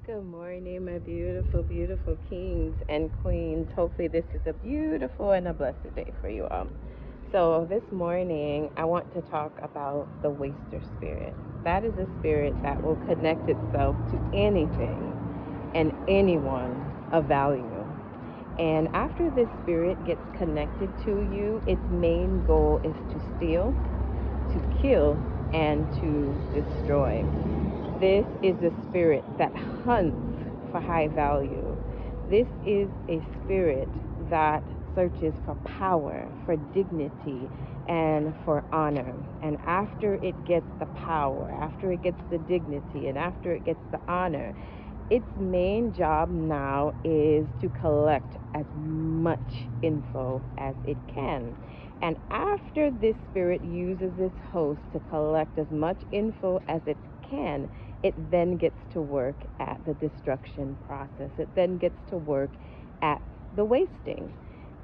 Good morning, my beautiful, beautiful kings and queens. Hopefully, this is a beautiful and a blessed day for you all. So, this morning, I want to talk about the waster spirit. That is a spirit that will connect itself to anything and anyone of value. And after this spirit gets connected to you, its main goal is to steal, to kill, and to destroy. This is the spirit that hunts for high value. This is a spirit that searches for power, for dignity, and for honor. And after it gets the power, after it gets the dignity, and after it gets the honor, its main job now is to collect as much info as it can. And after this spirit uses this host to collect as much info as it can, it then gets to work at the destruction process. It then gets to work at the wasting.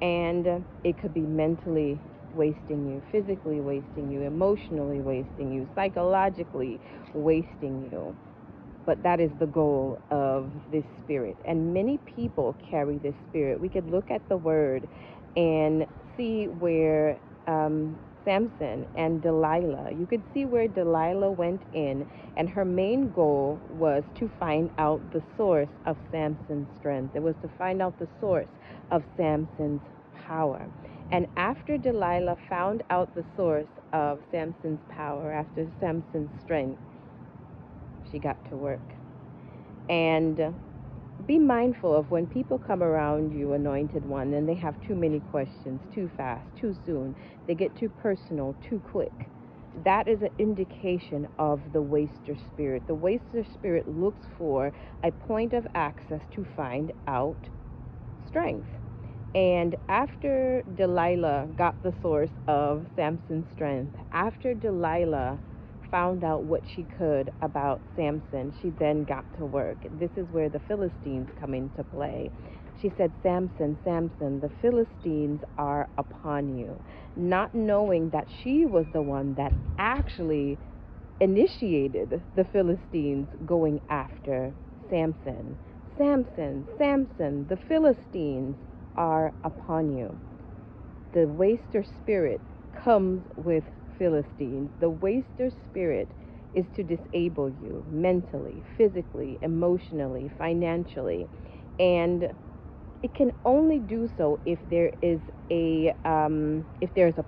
And it could be mentally wasting you, physically wasting you, emotionally wasting you, psychologically wasting you. But that is the goal of this spirit. And many people carry this spirit. We could look at the word and see where Samson and Delilah, you could see where Delilah went in, and her main goal was to find out the source of Samson's strength. It was to find out the source of Samson's power. And after Delilah found out the source of Samson's power, after Samson's strength, she got to work. And be mindful of when people come around you, anointed one, and they have too many questions, too fast, too soon. They get too personal, too quick. That is an indication of the waster spirit. The waster spirit looks for a point of access to find out strength. And after Delilah got the source of Samson's strength, after Delilah found out what she could about Samson, she then got to work. This is where the Philistines come into play. She said, Samson, Samson, the Philistines are upon you. Not knowing that she was the one that actually initiated the Philistines going after Samson. Samson, Samson, the Philistines are upon you. The waster spirit comes with Philistines. The waster spirit is to disable you mentally, physically, emotionally, financially, and it can only do so if there is a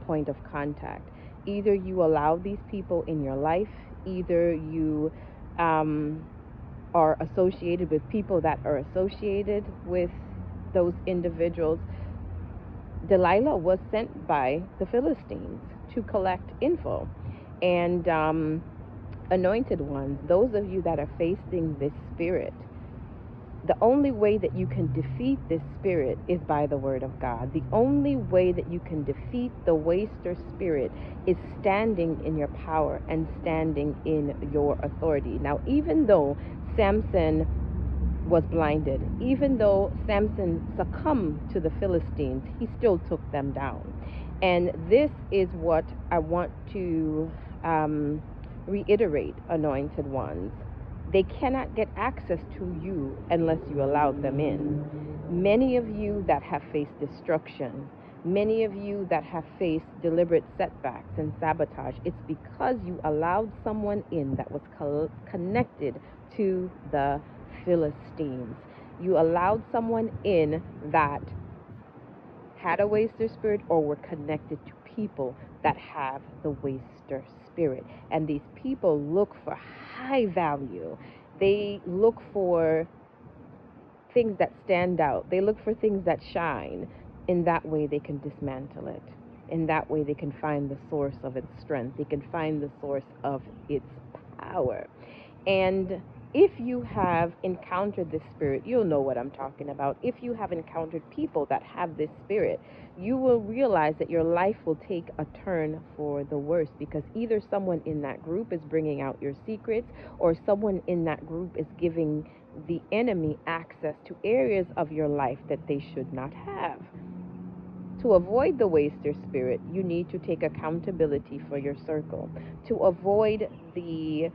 point of contact. Either you allow these people in your life, either you are associated with people that are associated with those individuals. Delilah was sent by the Philistines to collect info. And anointed ones, those of you that are facing this spirit, the only way that you can defeat this spirit is by the word of God. The only way that you can defeat the waster spirit is standing in your power and standing in your authority. Now, even though Samson was blinded, even though Samson succumbed to the Philistines, he still took them down. And this is what I want to reiterate, anointed ones. They cannot get access to you unless you allow them in. Many of you that have faced destruction, many of you that have faced deliberate setbacks and sabotage, it's because you allowed someone in that was connected to the Philistines. You allowed someone in that had a waster spirit or were connected to people that have the waster spirit. And these people look for high value. They look for things that stand out. They look for things that shine. In that way, they can dismantle it. In that way, they can find the source of its strength. They can find the source of its power. And if you have encountered this spirit, you'll know what I'm talking about. If you have encountered people that have this spirit, you will realize that your life will take a turn for the worse, because either someone in that group is bringing out your secrets, or someone in that group is giving the enemy access to areas of your life that they should not have. To avoid the waster spirit, you need to take accountability for your circle. To avoid the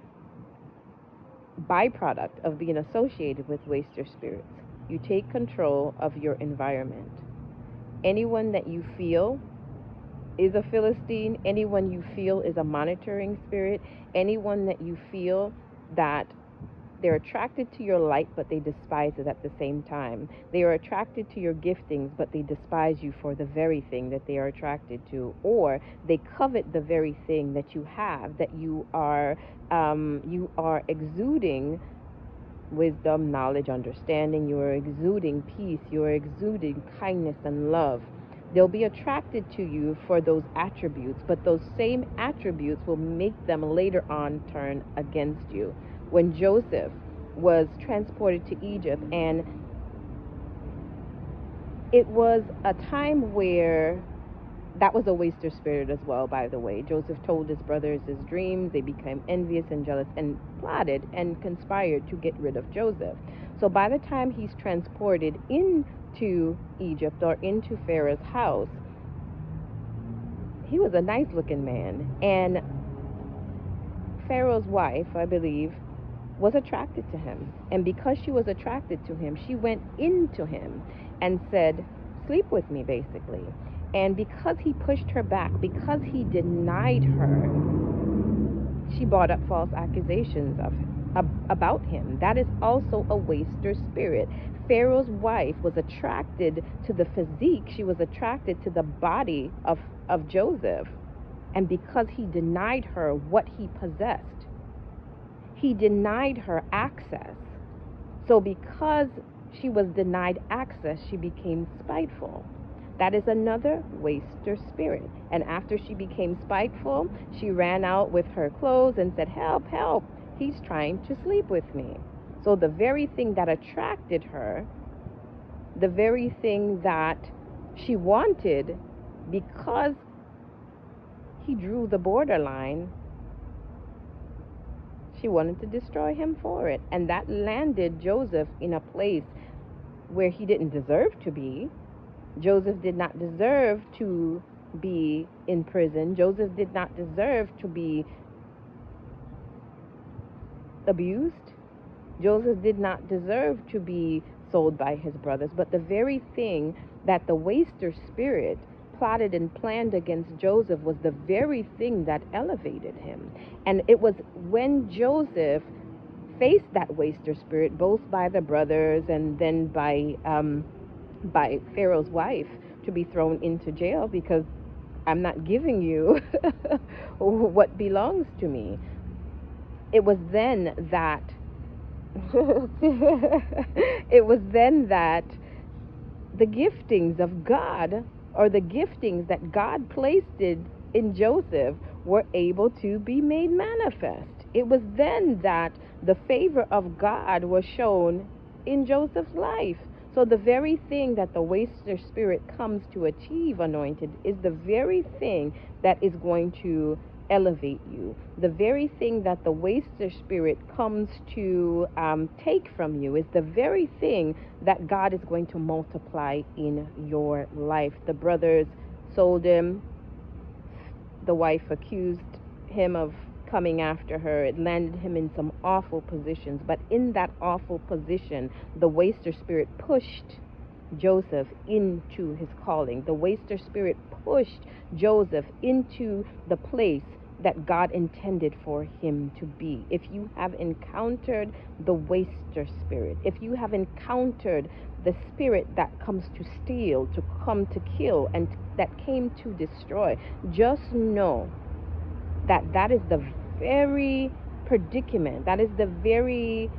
byproduct of being associated with waster spirits. You take control of your environment. Anyone that you feel is a Philistine, anyone you feel is a monitoring spirit, anyone that you feel that they're attracted to your light, but they despise it at the same time. They are attracted to your giftings, but they despise you for the very thing that they are attracted to. Or they covet the very thing that you have, that you are exuding wisdom, knowledge, understanding. You are exuding peace. You are exuding kindness and love. They'll be attracted to you for those attributes, but those same attributes will make them later on turn against you. When Joseph was transported to Egypt, and it was a time where that was a waster spirit as well, by the way. Joseph told his brothers his dreams. They became envious and jealous and plotted and conspired to get rid of Joseph. So by the time he's transported into Egypt or into Pharaoh's house, he was a nice looking man. And Pharaoh's wife, I believe, was attracted to him. And because she was attracted to him, she went into him and said, sleep with me, basically. And because he pushed her back, because he denied her, she brought up false accusations about him. That is also a waster spirit. Pharaoh's wife was attracted to the physique. She was attracted to the body of Joseph. And because he denied her what he possessed, he denied her access. So because she was denied access, she became spiteful. That is another waster spirit. And after she became spiteful, she ran out with her clothes and said, help, help, he's trying to sleep with me. So the very thing that attracted her, the very thing that she wanted, because he drew the borderline, she wanted to destroy him for it. And that landed Joseph in a place where he didn't deserve to be. Joseph did not deserve to be in prison. Joseph did not deserve to be abused. Joseph did not deserve to be sold by his brothers. But the very thing that the waster spirit plotted and planned against Joseph was the very thing that elevated him. And it was when Joseph faced that waster spirit, both by the brothers and then by Pharaoh's wife, to be thrown into jail because I'm not giving you what belongs to me. It was then that the giftings of God, or the giftings that God placed in Joseph, were able to be made manifest. It was then that the favor of God was shown in Joseph's life. So the very thing that the waster spirit comes to achieve, anointed, is the very thing that is going to elevate you. The very thing that the waster spirit comes to take from you is the very thing that God is going to multiply in your life. The brothers sold him. The wife accused him of coming after her. It landed him in some awful positions. But in that awful position, the waster spirit pushed Joseph into his calling. The waster spirit pushed Joseph into the place that God intended for him to be. If you have encountered the waster spirit, if you have encountered the spirit that comes to steal, to come to kill, and that came to destroy, just know that that is the very predicament, that is the very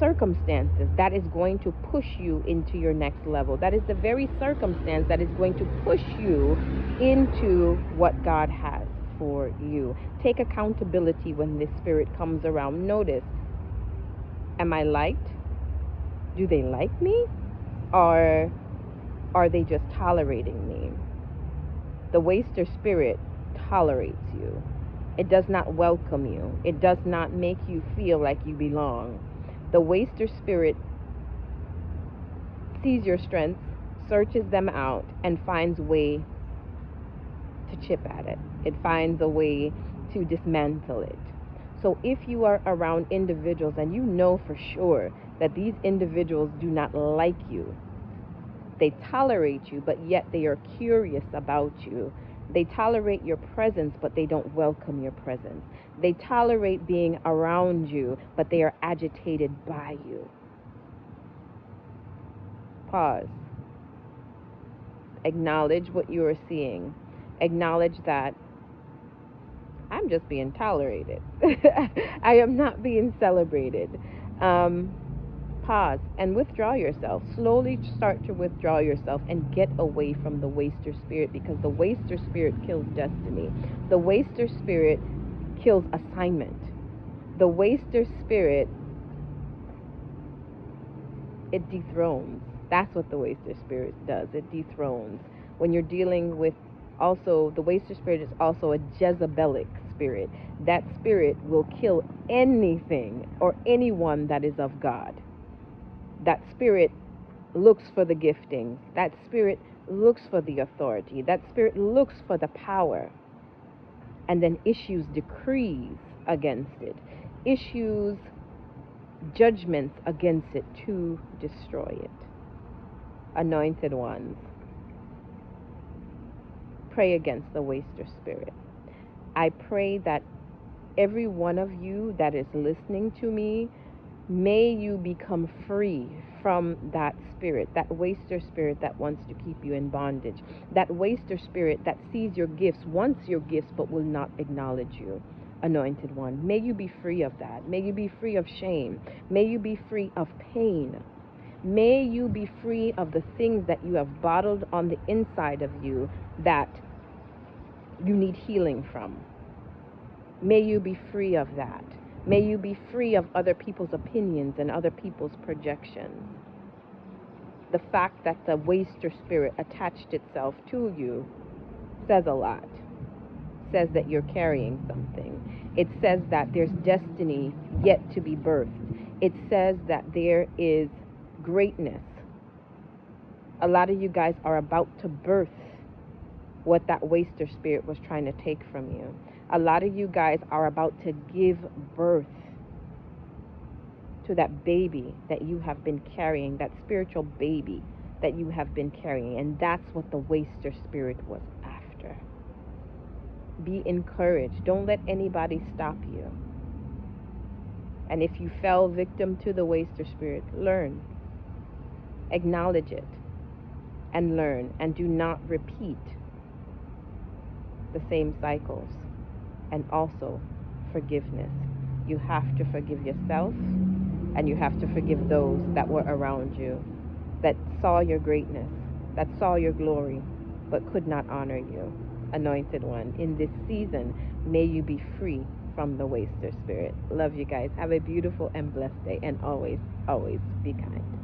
circumstances that is going to push you into your next level. That is the very circumstance that is going to push you into what God has for you. Take accountability when this spirit comes around. Notice, am I liked? Do they like me? Or are they just tolerating me? The waster spirit tolerates you. It does not welcome you. It does not make you feel like you belong. The waster spirit sees your strengths, searches them out, and finds a way to chip at it. It finds a way to dismantle it. So if you are around individuals and you know for sure that these individuals do not like you, they tolerate you, but yet they are curious about you. They tolerate your presence, but they don't welcome your presence. They tolerate being around you, but they are agitated by you. Pause. Acknowledge what you are seeing. Acknowledge that I'm just being tolerated. I am not being celebrated. Pause and withdraw yourself. Slowly start to withdraw yourself and get away from the waster spirit, because the waster spirit kills destiny. The waster spirit kills assignment. The waster spirit, it dethrones. That's what the waster spirit does. It dethrones. When you're dealing with, also, the waster spirit is also a Jezebelic spirit. That spirit will kill anything or anyone that is of God. That spirit looks for the gifting. That spirit looks for the authority. That spirit looks for the power, and then issues decrees against it, issues judgments against it to destroy it. Anointed ones, pray against the waster spirit. I pray that every one of you that is listening to me, may you become free from that spirit, that waster spirit that wants to keep you in bondage, that waster spirit that sees your gifts, wants your gifts, but will not acknowledge you. Anointed one, may you be free of that. May you be free of shame. May you be free of pain. May you be free of the things that you have bottled on the inside of you that you need healing from. May you be free of that. May you be free of other people's opinions and other people's projections. The fact that the waster spirit attached itself to you says a lot. Says that you're carrying something. It says that there's destiny yet to be birthed. It says that there is greatness. A lot of you guys are about to birth what that waster spirit was trying to take from you. A lot of you guys are about to give birth to that baby that you have been carrying, that spiritual baby that you have been carrying. And that's what the waster spirit was after. Be encouraged. Don't let anybody stop you. And if you fell victim to the waster spirit, learn. Acknowledge it and learn, and do not repeat the same cycles. And also forgiveness. You have to forgive yourself, and you have to forgive those that were around you, that saw your greatness, that saw your glory, but could not honor you. Anointed one, in this season, may you be free from the waster spirit. Love you guys. Have a beautiful and blessed day, and always, always be kind.